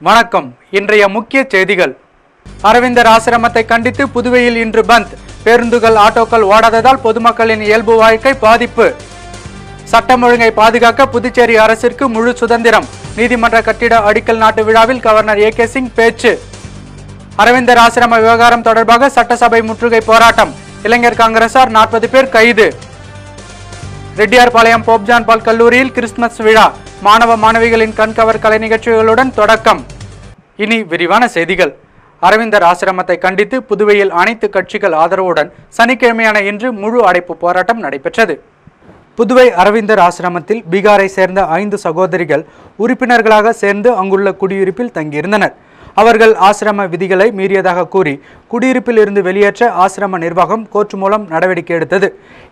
வணக்கம். இன்றைய முக்கிய செய்திகள். அரவிந்தர் ஆசிரமத்தை கண்டித்து புதுவையில் இன்று பந்த். பேருந்துகள் ஆட்டோக்கள் ஓடாததால் பொதுமக்களின் இயல்பு வாழ்க்கை பாதிப்பு. சட்டம் ஒழுங்கை பாதுகாக்க புதுச்சேரி அரசிற்கு முழு சுதந்திரம். நீதிமன்ற கட்டிட அடிக்கல் நாட்டு விழாவில் கவர்னர் ஏ.கே. சிங் பேச்சு. அரவிந்தர் ஆசிரம விவகாரம் தொடர்பாக சட்டசபை முற்றுகை போராட்டம். இளைஞர் காங்கிரசார் 40 பேர் கைது. ரெட்டியார்பாளையம் போப் ஜான் பால் கல்லூரியில் கிறிஸ்துமஸ் விழா. மாணவ மாணவிகளின் கண்கவர் கலை நிகழ்ச்சிகளுடன் தொடக்கம். இனி விரிவான செய்திகள். அரவிந்தர் ஆசிரமத்தை கண்டித்து புதுவையில் அனைத்து கட்சிகள் ஆதரவுடன் சனிக்கிழமையான இன்று முழு அடைப்பு போராட்டம் நடைபெற்றது. புதுவை அரவிந்தர் ஆசிரமத்தில் பீகாரை சேர்ந்த 5 சகோதரிகள் உறுப்பினர்களாக சேர்ந்து அங்குள்ள குடியிருப்பில் தங்கியிருந்தனர். அவர்கள் ஆசிரம விதிகளை மீறியதாக கூறி குடியிருப்பில் இருந்து வெளியேற்ற ஆசிரம நிர்வாகம் கோர்ட் மூலம் நடவடிக்கை எடுத்தது.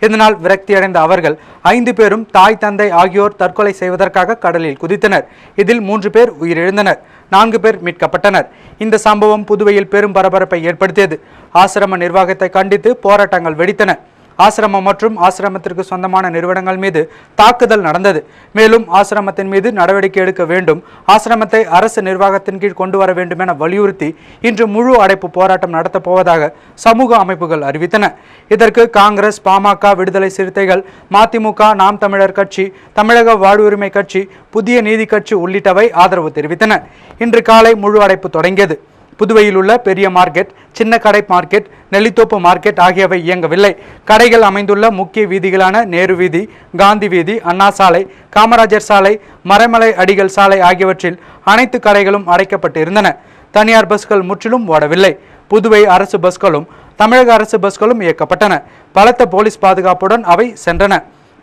இதனால் விரக்தியடைந்த அவர்கள் 5 பேரும் தாய் தந்தை ஆகியோர் தற்கொலை செய்வதற்காக கடலில் குதித்தனர். இதில் 3 பேர் உயிரிழந்தனர், 4 பேர் மீட்கப்பட்டனர். இந்த சம்பவம் புதுவையில் பெரும் பரபரப்பை ஏற்படுத்தியது. ஆசிரம நிர்வாகத்தை கண்டித்து போராட்டங்கள் வெடித்தன. ஆசிரமம் மற்றும் ஆசிரமத்திற்கு சொந்தமான நிறுவனங்கள் மீது தாக்குதல் நடந்தது. மேலும் ஆசிரமத்தின் மீது நடவடிக்கை எடுக்க வேண்டும், ஆசிரமத்தை அரசு நிர்வாகத்தின் கீழ் கொண்டு வர வேண்டும் என வலியுறுத்தி இன்று முழு அடைப்பு போராட்டம் நடத்தப் போவதாக சமூக அமைப்புகள் அறிவித்தன. இதற்கு காங்கிரஸ், பாமக, விடுதலை சிறுத்தைகள், மதிமுக, நாம் தமிழர் கட்சி, தமிழக வாழ்வுரிமை கட்சி, புதிய நீதி கட்சி உள்ளிட்டவை ஆதரவு தெரிவித்தன. இன்று காலை முழு அடைப்பு தொடங்கியது. புதுவையில் உள்ள பெரிய மார்க்கெட், சின்ன கடை மார்க்கெட், நெல்லித்தோப்பு மார்க்கெட் ஆகியவை இயங்கவில்லை. கடைகள் அமைந்துள்ள முக்கிய வீதிகளான நேரு வீதி, காந்தி வீதி, அண்ணா சாலை, காமராஜர் சாலை, மறைமலை அடிகள் சாலை ஆகியவற்றில் அனைத்து கடைகளும் அடைக்கப்பட்டு இருந்தன. தனியார் பஸ்கள் முற்றிலும் ஓடவில்லை. புதுவை அரசு பஸ்களும் தமிழக அரசு பஸ்களும் இயக்கப்பட்டன. பலத்த போலீஸ் பாதுகாப்புடன் அவை சென்றன.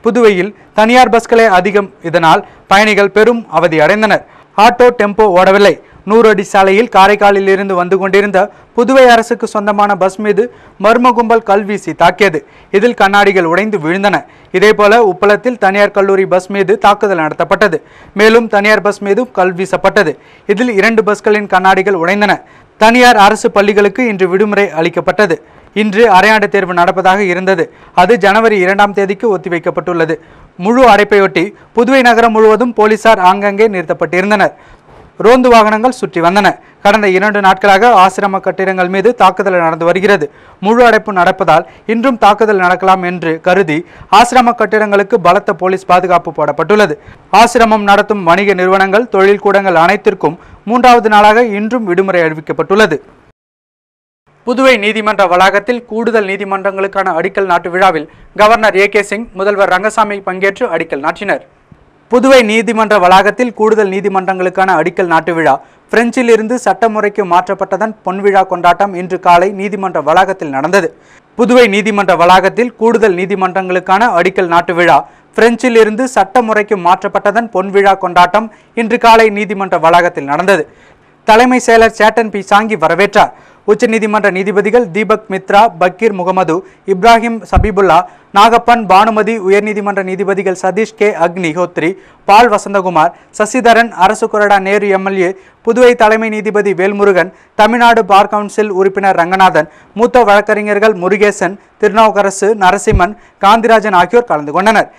புதுவையில் தனியார் பஸ்களே அதிகம். இதனால் பயணிகள் பெரும் அவதி அடைந்தனர். Auto, tempo ஓடவில்லை. 100 அடி சாலையில் காரைக்காலில் இருந்து வந்து கொண்டிருந்த புதுவை அரசுக்கு சொந்தமான பஸ் மீது மர்ம கும்பல் கல்வீசி தாக்கியது. இதில் கண்ணாடிகள் உடைந்து விழுந்தன. இதேபோல உப்பளத்தில் தனியார் கல்லூரி பஸ் மீது தாக்குதல் நடத்தப்பட்டது. மேலும் தனியார் பஸ் மீதும் கல் வீசப்பட்டது. இதில் 2 பஸ்களின் கண்ணாடிகள் உடைந்தன. தனியார் அரசு பள்ளிகளுக்கு இன்று விடுமுறை அளிக்கப்பட்டது. இன்று அரையாண்டு தேர்வு நடப்பதாக இருந்தது. அது ஜனவரி 2ஆம் தேதிக்கு ஒத்திவைக்கப்பட்டுள்ளது. முழு அடைப்பையொட்டி புதுவை நகரம் முழுவதும் போலீசார் ஆங்கங்கே நிறுத்தப்பட்டிருந்தனர். ரோந்து வாகனங்கள் சுற்றி வந்தன. கடந்த 2 நாட்களாக ஆசிரம கட்டிடங்கள் மீது தாக்குதல் நடந்து வருகிறது. முழு அடைப்பு நடப்பதால் இன்றும் தாக்குதல் நடக்கலாம் என்று கருதி ஆசிரம கட்டிடங்களுக்கு பலத்த போலீஸ் பாதுகாப்பு போடப்பட்டுள்ளது. ஆசிரமம் நடத்தும் வணிக நிறுவனங்கள், தொழில் கூடங்கள் அனைத்திற்கும் 3வது நாளாக இன்றும் விடுமுறை அறிவிக்கப்பட்டுள்ளது. புதுவை நீதிமன்ற வளாகத்தில் கூடுதல் நீதிமன்றங்களுக்கான அடிக்கல் நாட்டு விழாவில் கவர்னர் ஏ.கே. சிங், முதல்வர் ரங்கசாமி பங்கேற்று அடிக்கல் நாட்டினர். புதுவை நீதிமன்ற வளாகத்தில் கூடுதல் நீதிமன்றங்களுக்கான அடிக்கல் நாட்டு விழா பிரெஞ்சில் இருந்து சட்டமுறைக்கு மாற்றப்பட்டதன் பொன்விழா கொண்டாட்டம் இன்று காலை நீதிமன்ற வளாகத்தில் நடந்தது. புதுவை நீதிமன்ற வளாகத்தில் கூடுதல் நீதிமன்றங்களுக்கான அடிக்கல் நாட்டு விழா பிரெஞ்சில் இருந்து சட்டமுறைக்கு மாற்றப்பட்டதன் பொன்விழா கொண்டாட்டம் இன்று காலை நீதிமன்ற வளாகத்தில் நடந்தது. தலைமை செயலர் சேட்டன் பி. சாங்கி வரவேற்றார். உச்சநீதிமன்ற நீதிபதிகள் தீபக் மித்ரா, பக்கீர் முகமது, இப்ராஹிம் சபீபுல்லா, நாகப்பன், பானுமதி, உயர்நீதிமன்ற நீதிபதிகள் சதீஷ் கே. அக்னிஹோத்ரி, பால் வசந்தகுமார், சசிதரன், அரசு கொறடா நேரு எம்எல்ஏ, புதுவை தலைமை நீதிபதி வேல்முருகன், தமிழ்நாடு பார் கவுன்சில் உறுப்பினர் ரங்கநாதன், மூத்த வழக்கறிஞர்கள் முருகேசன், திருநாவுக்கரசு, நரசிம்மன், காந்திராஜன் ஆகியோர் கலந்து கொண்டனர்.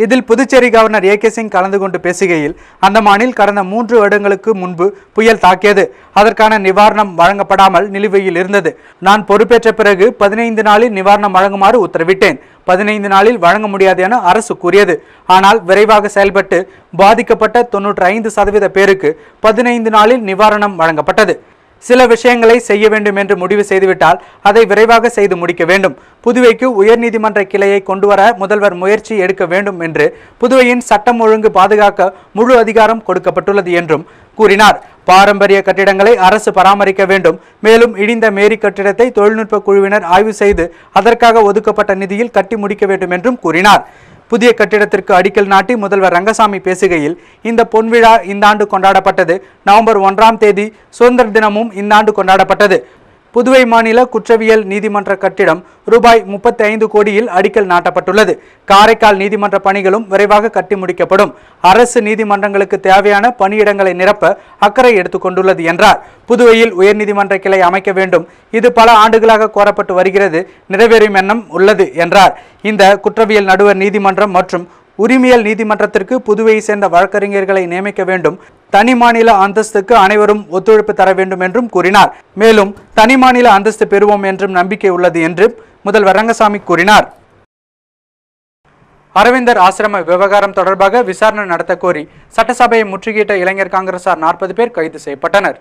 இதில் புதுச்சேரி கவர்னர் ஏ.கே. சிங் கலந்து கொண்டு பேசுகையில், அந்தமானில் கடந்த 3 வருடங்களுக்கு முன்பு புயல் தாக்கியது. அதற்கான நிவாரணம் வழங்கப்படாமல் நிலுவையில் இருந்தது. நான் பொறுப்பேற்ற பிறகு 15 நாளில் நிவாரணம் வழங்குமாறு உத்தரவிட்டேன். 15 நாளில் வழங்க முடியாது என அரசு கூறியது. ஆனால் விரைவாக செயல்பட்டு பாதிக்கப்பட்ட 95% பேருக்கு 15 நாளில் நிவாரணம் வழங்கப்பட்டது. சில விஷயங்களை செய்ய வேண்டும் என்று முடிவு செய்துவிட்டால் அதை விரைவாக செய்து முடிக்க வேண்டும். புதுவைக்கு உயர்நீதிமன்ற கிளையை கொண்டுவர முதல்வர் முயற்சி எடுக்க வேண்டும் என்று புதுவையின் சட்டம் ஒழுங்கு பாதுகாக்க முழு அதிகாரம் கொடுக்கப்பட்டுள்ளது என்றும் கூறினார். பாரம்பரிய கட்டிடங்களை அரசு பராமரிக்க வேண்டும். மேலும் இடிந்த மேரி கட்டிடத்தை தொழில்நுட்ப குழுவினர் ஆய்வு செய்து அதற்காக ஒதுக்கப்பட்ட நிதியில் கட்டி முடிக்க வேண்டும் என்றும் கூறினார். புதிய கட்டிடத்திற்கு அடிக்கல் நாட்டி முதல்வர் ரங்கசாமி பேசுகையில், இந்த பொன்விழா இந்த ஆண்டு கொண்டாடப்பட்டது. நவம்பர் 1ஆம் தேதி சுதந்திர தினமும் இந்த ஆண்டு கொண்டாடப்பட்டது. புதுவை மாநில குற்றவியல் நீதிமன்ற கட்டிடம் ரூபாய் 35 கோடியில் அடிக்கல் நாட்டப்பட்டுள்ளது. காரைக்கால் நீதிமன்ற பணிகளும் விரைவாக கட்டி முடிக்கப்படும். அரசு நீதிமன்றங்களுக்கு தேவையான பணியிடங்களை நிரப்ப அக்கறை எடுத்துக்கொண்டுள்ளது என்றார். புதுவையில் உயர்நீதிமன்ற கிளை அமைக்க வேண்டும். இது பல ஆண்டுகளாக கோரப்பட்டு வருகிறது. நிறைவேறும் எண்ணம் உள்ளது என்றார். இந்த குற்றவியல் நடுவர் நீதிமன்றம் மற்றும் உரிமையல் நீதிமன்றத்திற்கு புதுவையை சேர்ந்த வழக்கறிஞர்களை நியமிக்க வேண்டும். தனி மாநில அந்தஸ்துக்கு அனைவரும் ஒத்துழைப்பு தர வேண்டும் என்றும் கூறினார். மேலும் தனி மாநில அந்தஸ்து பெறுவோம் என்றும் நம்பிக்கை உள்ளது என்று முதல்வர் ரங்கசாமி கூறினார். அரவிந்தர் ஆசிரம விவகாரம் தொடர்பாக விசாரணை நடத்த கோரி சட்டசபையை முற்றுகையிட்ட இளைஞர் காங்கிரசார் 40 பேர் கைது செய்யப்பட்டனர்.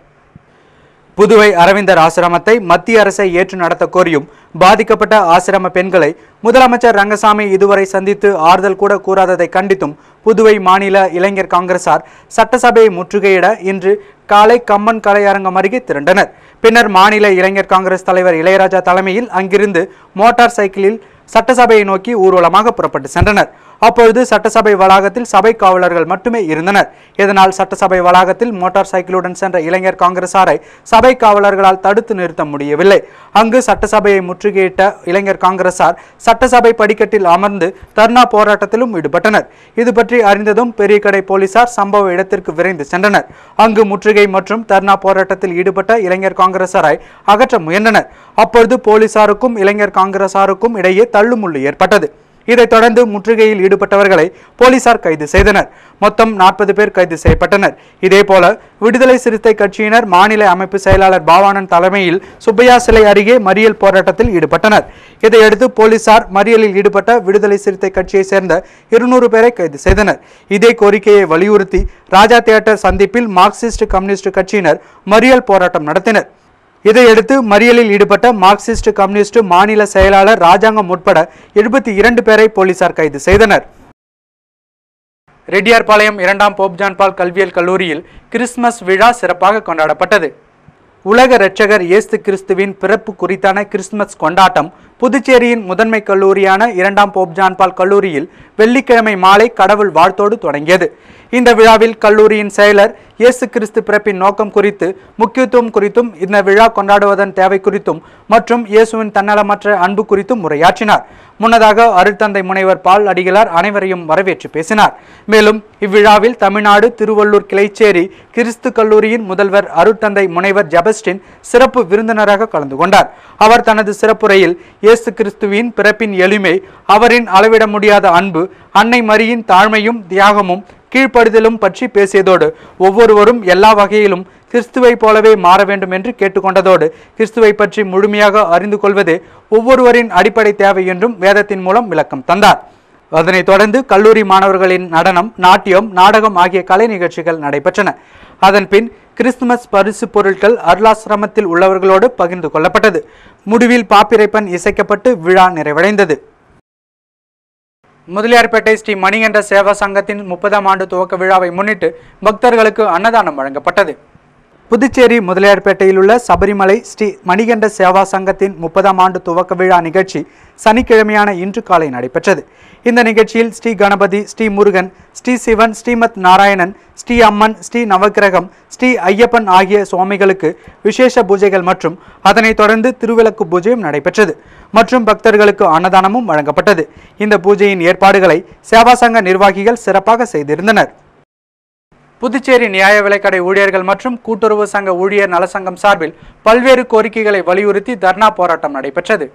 புதுவை அரவிந்தர் ஆசிரமத்தை மத்திய அரசை ஏற்று நடத்த கோரியும் பாதிக்கப்பட்ட ஆசிரம பெண்களை முதலமைச்சர் ரங்கசாமி இதுவரை சந்தித்து ஆறுதல் கூட கூறாததை கண்டித்தும் புதுவை மாநில இளைஞர் காங்கிரசார் சட்டசபையை முற்றுகையிட இன்று காலை கம்மன் கலையரங்கம் அருகே திரண்டனர். பின்னர் மாநில இளைஞர் காங்கிரஸ் தலைவர் இளையராஜா தலைமையில் அங்கிருந்து மோட்டார் சைக்கிளில் சட்டசபையை நோக்கி ஊர்வலமாக புறப்பட்டு சென்றனர். அப்பொழுது சட்டசபை வளாகத்தில் சபை காவலர்கள் மட்டுமே இருந்தனர். இதனால் சட்டசபை வளாகத்தில் மோட்டார் சைக்கிளுடன் சென்ற இளைஞர் காங்கிரசாரை சபை காவலர்களால் தடுத்து நிறுத்த முடியவில்லை. அங்கு சட்டசபையை முற்றுகையிட்ட இளைஞர் காங்கிரசார் சட்டசபை படிக்கட்டில் அமர்ந்து தர்ணா போராட்டத்திலும் ஈடுபட்டனர். இது பற்றி அறிந்ததும் பெரியகடை போலீசார் சம்பவ இடத்திற்கு விரைந்து சென்றனர். அங்கு முற்றுகை மற்றும் தர்ணா போராட்டத்தில் ஈடுபட்ட இளைஞர் காங்கிரசாரை அகற்ற முயன்றனர். அப்பொழுது போலீசாருக்கும் இளைஞர் காங்கிரசாருக்கும் இடையே தள்ளுமுள்ளு ஏற்பட்டது. இதைத் தொடர்ந்து முற்றுகையில் ஈடுபட்டவர்களை போலீசார் கைது செய்தனர். மொத்தம் 40 பேர் கைது செய்யப்பட்டனர். இதேபோல விடுதலை சிறுத்தை கட்சியினர் மாநில அமைப்பு செயலாளர் பாவானன் தலைமையில் சுப்பையா சிலை அருகே மறியல் போராட்டத்தில் ஈடுபட்டனர். இதையடுத்து போலீசார் மறியலில் ஈடுபட்ட விடுதலை சிறுத்தை கட்சியை சேர்ந்த 200 பேரை கைது செய்தனர். இதே கோரிக்கையை வலியுறுத்தி ராஜா தியேட்டர் சந்திப்பில் மார்க்சிஸ்ட் கம்யூனிஸ்ட் கட்சியினர் மறியல் போராட்டம் நடத்தினர். இதையடுத்து மறியலில் ஈடுபட்ட மார்க்சிஸ்ட் கம்யூனிஸ்ட் மாநில செயலாளர் ராஜாங்கம் உட்பட 72 பேரை போலீசார் கைது செய்தனர். ரெட்டியார்பாளையம் 2ஆம் போப் ஜான் பால் கல்வியியல் கல்லூரியில் கிறிஸ்துமஸ் விழா சிறப்பாக கொண்டாடப்பட்டது. உலக இரட்சகர் இயேசு கிறிஸ்துவின் பிறப்பு குறித்தான கிறிஸ்துமஸ் கொண்டாட்டம் புதுச்சேரியின் முதன்மை கல்லூரியான 2ஆம் போப் ஜான் பால் கல்லூரியில் வெள்ளிக்கிழமை மாலை கடவுள் வாழ்த்தோடு தொடங்கியது. இந்த விழாவில் கல்லூரியின் செயலர் இயேசு கிறிஸ்து பிறப்பின் நோக்கம் குறித்து முக்கியத்துவம் குறித்தும் இந்த விழா கொண்டாடுவதன் தேவை குறித்தும் மற்றும் இயேசுவின் தன்னலமற்ற அன்பு குறித்தும் உரையாற்றினார். முன்னதாக அருட்தந்தை முனைவர் பால் அடிகளார் அனைவரையும் வரவேற்று பேசினார். மேலும் இவ்விழாவில் தமிழ்நாடு திருவள்ளூர் கிளைச்சேரி கிறிஸ்து கல்லூரியின் முதல்வர் அருட்தந்தை முனைவர் ஜெபஸ்டின் சிறப்பு விருந்தினராக கலந்து கொண்டார். அவர் தனது சிறப்புரையில் இயேசு கிறிஸ்துவின் பிறப்பின் எளிமை, அவரின் அளவிட முடியாத அன்பு, அன்னை மரியின் தாழ்மையும் தியாகமும் கீழ்ப்படுதலும் பற்றி பேசியதோடு ஒவ்வொருவரும் எல்லா வகையிலும் கிறிஸ்துவை போலவே மாற வேண்டும் என்று கேட்டுக்கொண்டதோடு கிறிஸ்துவை பற்றி முழுமையாக அறிந்து கொள்வதே ஒவ்வொருவரின் அடிப்படை தேவை என்றும் வேதத்தின் மூலம் விளக்கம் தந்தார். அதனைத் தொடர்ந்து கல்லூரி மாணவர்களின் நடனம், நாட்டியம், நாடகம் ஆகிய கலை நிகழ்ச்சிகள் நடைபெற்றன. அதன் பின் கிறிஸ்துமஸ் பரிசு பொருட்கள் அருளாசிரமத்தில் உள்ளவர்களோடு பகிர்ந்து கொள்ளப்பட்டது. முடிவில் பாப்பிரைப்பன் இசைக்கப்பட்டு விழா நிறைவடைந்தது. முதலியார்பேட்டை ஸ்ரீ மணிகண்ட சேவா சங்கத்தின் 30ஆம் ஆண்டு துவக்க விழாவை முன்னிட்டு பக்தர்களுக்கு அன்னதானம் வழங்கப்பட்டது. புதுச்சேரி முதலியார்பேட்டையில் உள்ள சபரிமலை ஸ்ரீ மணிகண்ட சேவா சங்கத்தின் 30ஆம் ஆண்டு துவக்க விழா நிகழ்ச்சி சனிக்கிழமையான இன்று காலை நடைபெற்றது. இந்த நிகழ்ச்சியில் ஸ்ரீ கணபதி, ஸ்ரீ முருகன், ஸ்ரீ சிவன், ஸ்ரீமத் நாராயணன், ஸ்ரீ அம்மன், ஸ்ரீ நவக்கிரகம், ஸ்ரீ ஐயப்பன் ஆகிய சுவாமிகளுக்கு விசேஷ பூஜைகள் மற்றும் அதனைத் தொடர்ந்து திருவிளக்கு பூஜையும் நடைபெற்றது மற்றும் பக்தர்களுக்கு அன்னதானமும் வழங்கப்பட்டது. இந்த பூஜையின் ஏற்பாடுகளை சேவா சங்க நிர்வாகிகள் சிறப்பாக செய்திருந்தனர். புதுச்சேரி நியாய விலைக்கடை ஊழியர்கள் மற்றும் கூட்டுறவு சங்க ஊழியர் நலசங்கம் சார்பில் பல்வேறு கோரிக்கைகளை வலியுறுத்தி தர்ணா போராட்டம் நடைபெற்றது.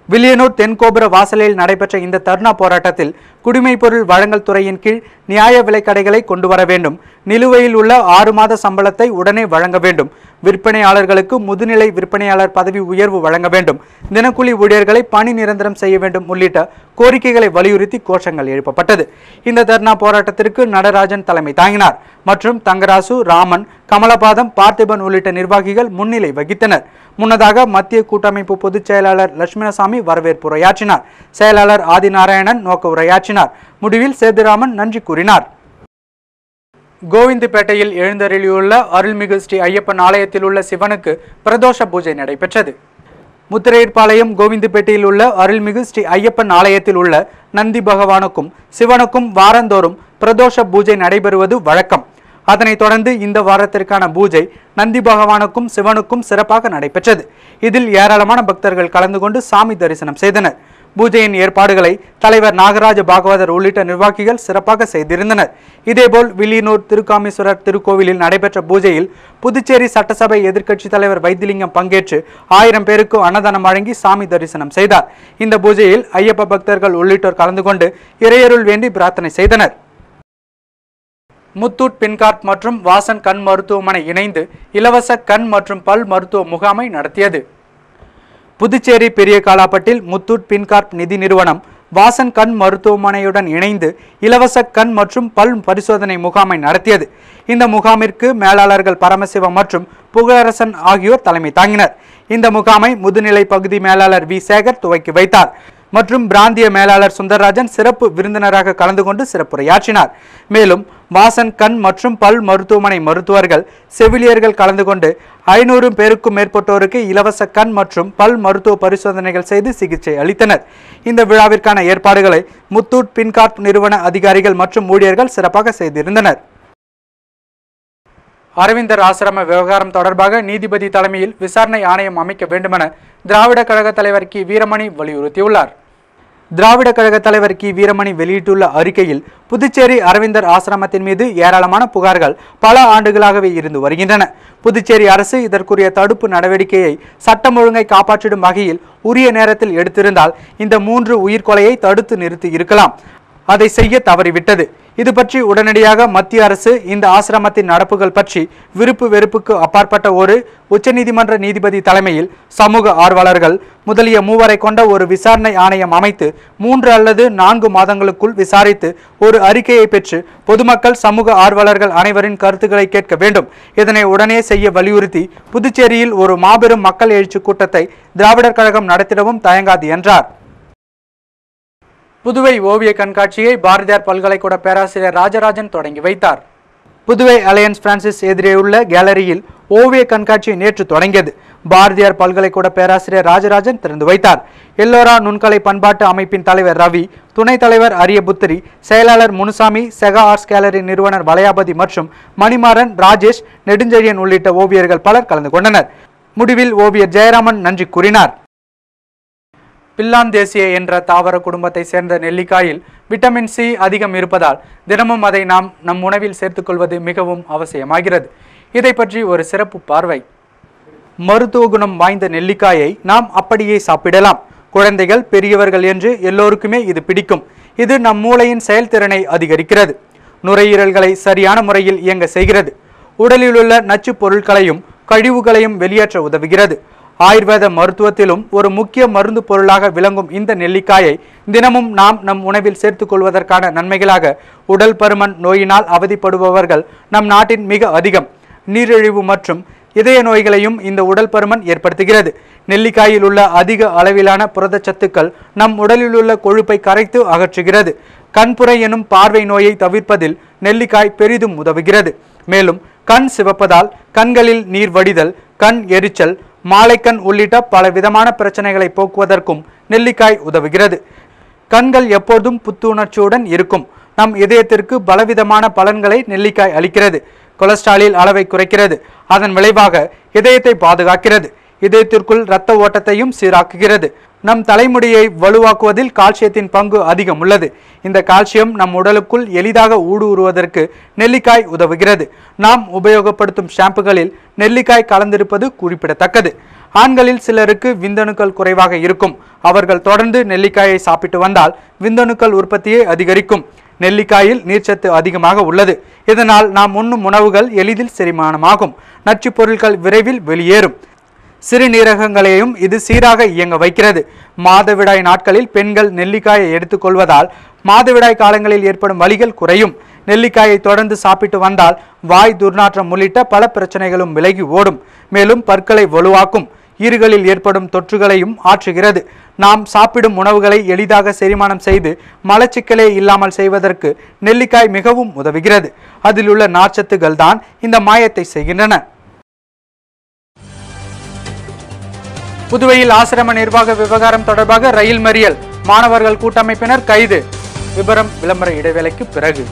வில்லியனூர் தென்கோபுர வாசலில் நடைபெற்ற இந்த தர்ணா போராட்டத்தில் குடிமைப் பொருள் வழங்கல் துறையின் கீழ் நியாய விலைக்கடைகளை கொண்டு வர வேண்டும், நிலுவையில் உள்ள 6 மாத சம்பளத்தை உடனே வழங்க வேண்டும், விற்பனையாளர்களுக்கு முதுநிலை விற்பனையாளர் பதவி உயர்வு வழங்க வேண்டும், தினக்கூலி ஊழியர்களை பணி நிரந்தரம் செய்ய வேண்டும் உள்ளிட்ட கோரிக்கைகளை வலியுறுத்தி கோஷங்கள் எழுப்பப்பட்டது. இந்த தர்ணா போராட்டத்திற்கு நடராஜன் தலைமை தாங்கினார் மற்றும் தங்கராசு, ராமன், கமலபாதம், பார்த்திபன் உள்ளிட்ட நிர்வாகிகள் முன்னிலை வகித்தனர். முன்னதாக மத்திய கூட்டமைப்பு பொதுச் செயலாளர் லட்சுமணசாமி வரவேற்பு உரையாற்றினார். செயலாளர் ஆதிநாராயணன் நோக்க உரையாற்றினார். முடிவில் சேதுராமன் நன்றி கூறினார். கோவிந்தப்பேட்டையில் எழுந்தருளியுள்ள அருள்மிகு ஸ்ரீ ஐயப்பன் ஆலயத்தில் உள்ள சிவனுக்கு பிரதோஷ பூஜை நடைபெற்றது. முத்திரையர்பாளையம் கோவிந்தப்பேட்டையில் உள்ள அருள்மிகு ஸ்ரீ ஐயப்பன் ஆலயத்தில் உள்ள நந்தி பகவானுக்கும் சிவனுக்கும் வாரந்தோறும் பிரதோஷ பூஜை நடைபெறுவது வழக்கம். அதனைத் தொடர்ந்து இந்த வாரத்திற்கான பூஜை நந்தி பகவானுக்கும் சிவனுக்கும் சிறப்பாக நடைபெற்றது. இதில் ஏராளமான பக்தர்கள் கலந்து கொண்டு சாமி தரிசனம் செய்தனர். பூஜையின் ஏற்பாடுகளை தலைவர் நாகராஜ பாகவதர் உள்ளிட்ட நிர்வாகிகள் சிறப்பாக செய்திருந்தனர். இதேபோல் வில்லியனூர் திருக்காமீஸ்வரர் திருக்கோவிலில் நடைபெற்ற பூஜையில் புதுச்சேரி சட்டசபை எதிர்க்கட்சித் தலைவர் வைத்திலிங்கம் பங்கேற்று 1000 பேருக்கு அன்னதானம் வழங்கி சாமி தரிசனம் செய்தார். இந்த பூஜையில் ஐயப்ப பக்தர்கள் உள்ளிட்டோர் கலந்து கொண்டு இறையருள் வேண்டி பிரார்த்தனை செய்தனர். முத்தூட் பின்கார்ப் மற்றும் வாசன் கண் மருத்துவமனை இணைந்து இலவச கண் மற்றும் பல் மருத்துவ முகாமை நடத்தியது. புதுச்சேரி பெரிய காலாப்பட்டில் முத்தூட் பின்கார்ப் நிதி நிறுவனம் வாசன் கண் மருத்துவமனையுடன் இணைந்து இலவச கண் மற்றும் பல் பரிசோதனை முகாமை நடத்தியது. இந்த முகாமிற்கு மேலாளர்கள் பரமசிவம் மற்றும் புகழரசன் ஆகியோர் தலைமை தாங்கினர். இந்த முகாமை முதுநிலை பகுதி மேலாளர் வி சேகர் துவக்கி வைத்தார் மற்றும் பிராந்திய மேலாளர் சுந்தரராஜன் சிறப்பு விருந்தினராக கலந்து கொண்டு சிறப்புரையாற்றினார். மேலும் வாசன் கண் மற்றும் பல் மருத்துவமனை மருத்துவர்கள் செவிலியர்கள் கலந்து கொண்டு 500 பேருக்கும் மேற்பட்டோருக்கு இலவச கண் மற்றும் பல் மருத்துவ பரிசோதனைகள் செய்து சிகிச்சை அளித்தனர். இந்த விழாவிற்கான ஏற்பாடுகளை முத்தூட் பின்கார்ப் நிறுவன அதிகாரிகள் மற்றும் ஊழியர்கள் சிறப்பாக செய்திருந்தனர். அரவிந்தர் ஆசிரம விவகாரம் தொடர்பாக நீதிபதி தலைமையில் விசாரணை ஆணையம் அமைக்க வேண்டுமென திராவிட கழக தலைவர் கி வீரமணி வலியுறுத்தியுள்ளார். திராவிட கழக தலைவர் கி வீரமணி வெளியிட்டுள்ள அறிக்கையில், புதுச்சேரி அரவிந்தர் ஆசிரமத்தின் மீது ஏராளமான புகார்கள் பல ஆண்டுகளாகவே இருந்து வருகின்றன. புதுச்சேரி அரசு இதற்குரிய தடுப்பு நடவடிக்கையை சட்டம் ஒழுங்கை காப்பாற்றிடும் வகையில் உரிய நேரத்தில் எடுத்திருந்தால் இந்த 3 உயிர்கொலையை தடுத்து நிறுத்தி இருக்கலாம். அதை செய்ய தவறிவிட்டது. இது பற்றி உடனடியாக மத்திய அரசு இந்த ஆசிரமத்தின் நடப்புகள் பற்றி விருப்பு வெறுப்புக்கு அப்பாற்பட்ட ஒரு உச்சநீதிமன்ற நீதிபதி தலைமையில் சமூக ஆர்வலர்கள் முதலிய 3 கொண்ட ஒரு விசாரணை ஆணையம் அமைத்து 3 அல்லது 4 மாதங்களுக்குள் விசாரித்து ஒரு அறிக்கையை பெற்று பொதுமக்கள் சமூக ஆர்வலர்கள் அனைவரின் கருத்துக்களை கேட்க வேண்டும். இதனை உடனே செய்ய வலியுறுத்தி புதுச்சேரியில் ஒரு மாபெரும் மக்கள் எழுச்சி கூட்டத்தை திராவிடர் கழகம் நடத்திடவும் தயங்காது என்றார். புதுவை ஓவிய கண்காட்சியை பாரதியார் பல்கலைக்கூட பேராசிரியர் ராஜராஜன் தொடங்கி வைத்தார். புதுவை அலையன்ஸ் பிரான்சிஸ் எதிரே உள்ள கேலரியில் ஓவிய கண்காட்சி நேற்று தொடங்கியது. பாரதியார் பல்கலைக்கூட பேராசிரியர் ராஜராஜன் திறந்து வைத்தார். எல்லோரா நுண்கலை பண்பாட்டு அமைப்பின் தலைவர் ரவி, துணைத் தலைவர் அரியபுத்திரி, செயலாளர் முனுசாமி, செகா ஆர்ட்ஸ் கேலரி நிறுவனர் வளையாபதி மற்றும் மணிமாறன், ராஜேஷ், நெடுஞ்செழியன் உள்ளிட்ட ஓவியர்கள் பலர் கலந்து கொண்டனர். முடிவில் ஓவியர் ஜெயராமன் நன்றி கூறினார். பில்லாந்தேசிய என்ற தாவர குடும்பத்தை சேர்ந்த நெல்லிக்காயில் விட்டமின் சி அதிகம் இருப்பதால் தினமும் அதை நாம் நம் உணவில் சேர்த்துக்கொள்வது மிகவும் அவசியமாகிறது. இதை பற்றி ஒரு சிறப்பு பார்வை. மருத்துவ குணம் வாய்ந்த நெல்லிக்காயை நாம் அப்படியே சாப்பிடலாம். குழந்தைகள், பெரியவர்கள் என்று எல்லோருக்குமே இது பிடிக்கும். இது நம் மூளையின் செயல்திறனை அதிகரிக்கிறது. நுரையீரல்களை சரியான முறையில் இயங்க செய்கிறது. உடலில் உள்ள நச்சு பொருட்களையும் கழிவுகளையும் வெளியேற்ற உதவுகிறது. ஆயுர்வேத மருத்துவத்திலும் ஒரு முக்கிய மருந்து பொருளாக விளங்கும் இந்த நெல்லிக்காயை தினமும் நாம் நம் உணவில் சேர்த்துக் கொள்வதற்கான நன்மைகளாக உடல் பருமன் நோயினால் அவதிப்படுபவர்கள் நம் நாட்டின் மிக அதிகம். நீரிழிவு மற்றும் இதய நோய்களையும் இந்த உடல் பருமன் ஏற்படுத்துகிறது. நெல்லிக்காயில் உள்ள அதிக அளவிலான புரதச்சத்துக்கள் நம் உடலில் உள்ள கொழுப்பை கரைத்து அகற்றுகிறது. கண்புரை எனும் பார்வை நோயை தவிர்ப்பதில் நெல்லிக்காய் பெரிதும் உதவுகிறது. மேலும் கண் சிவப்பதால் கண்களில் நீர் வடிதல், கண் எரிச்சல், மாலைக்கண் உள்ளிட்ட பல விதமான பிரச்சனைகளை போக்குவதற்கும் நெல்லிக்காய் உதவுகிறது. கண்கள் எப்போதும் புத்துணர்ச்சியுடன் இருக்கும். நம் இதயத்திற்கு பலவிதமான பலன்களை நெல்லிக்காய் அளிக்கிறது. கொலஸ்ட்ராலில் அளவை குறைக்கிறது. அதன் விளைவாக இதயத்தை பாதுகாக்கிறது. இதயத்திற்குள் இரத்த ஓட்டத்தையும் சீராக்குகிறது. நம் தலைமுடியை வலுவாக்குவதில் கால்சியத்தின் பங்கு அதிகம் உள்ளது. இந்த கால்சியம் நம் உடலுக்குள் எளிதாக ஊடுருவதற்கு நெல்லிக்காய் உதவுகிறது. நாம் உபயோகப்படுத்தும் ஷாம்புகளில் நெல்லிக்காய் கலந்திருப்பது குறிப்பிடத்தக்கது. ஆண்களில் சிலருக்கு விந்தணுக்கள் குறைவாக இருக்கும். அவர்கள் தொடர்ந்து நெல்லிக்காயை சாப்பிட்டு வந்தால் விந்தணுக்கள் உற்பத்தியை அதிகரிக்கும். நெல்லிக்காயில் நீர்ச்சத்து அதிகமாக உள்ளது. இதனால் நாம் உண்ணும் உணவுகள் எளிதில் செரிமானமாகும். நச்சு பொருட்கள் விரைவில் வெளியேறும். சிறுநீரகங்களையும் இது சீராக இயங்க வைக்கிறது. மாதவிடாய் நாட்களில் பெண்கள் நெல்லிக்காயை எடுத்துக்கொள்வதால் மாதவிடாய் காலங்களில் ஏற்படும் வலிகள் குறையும். நெல்லிக்காயை தொடர்ந்து சாப்பிட்டு வந்தால் வாய் துர்நாற்றம் உள்ளிட்ட பல பிரச்சனைகளும் விலகி ஓடும். மேலும் பற்களை வலுவாக்கும். ஈறுகளில் ஏற்படும் தொற்றுகளையும் ஆற்றுகிறது. நாம் சாப்பிடும் உணவுகளை எளிதாக செரிமானம் செய்து மலச்சிக்கலே இல்லாமல் செய்வதற்கு நெல்லிக்காய் மிகவும் உதவுகிறது. அதில் உள்ள நார்ச்சத்துகள் தான் இந்த மாயத்தை செய்கின்றன. புதுவையில் ஆசிரம நிர்வாக விவகாரம் தொடர்பாக ரயில் மறியல், மாணவர்கள் கூட்டமைப்பினர் கைது. விபரம் விளம்பர இடைவேளைக்கு பிறகு.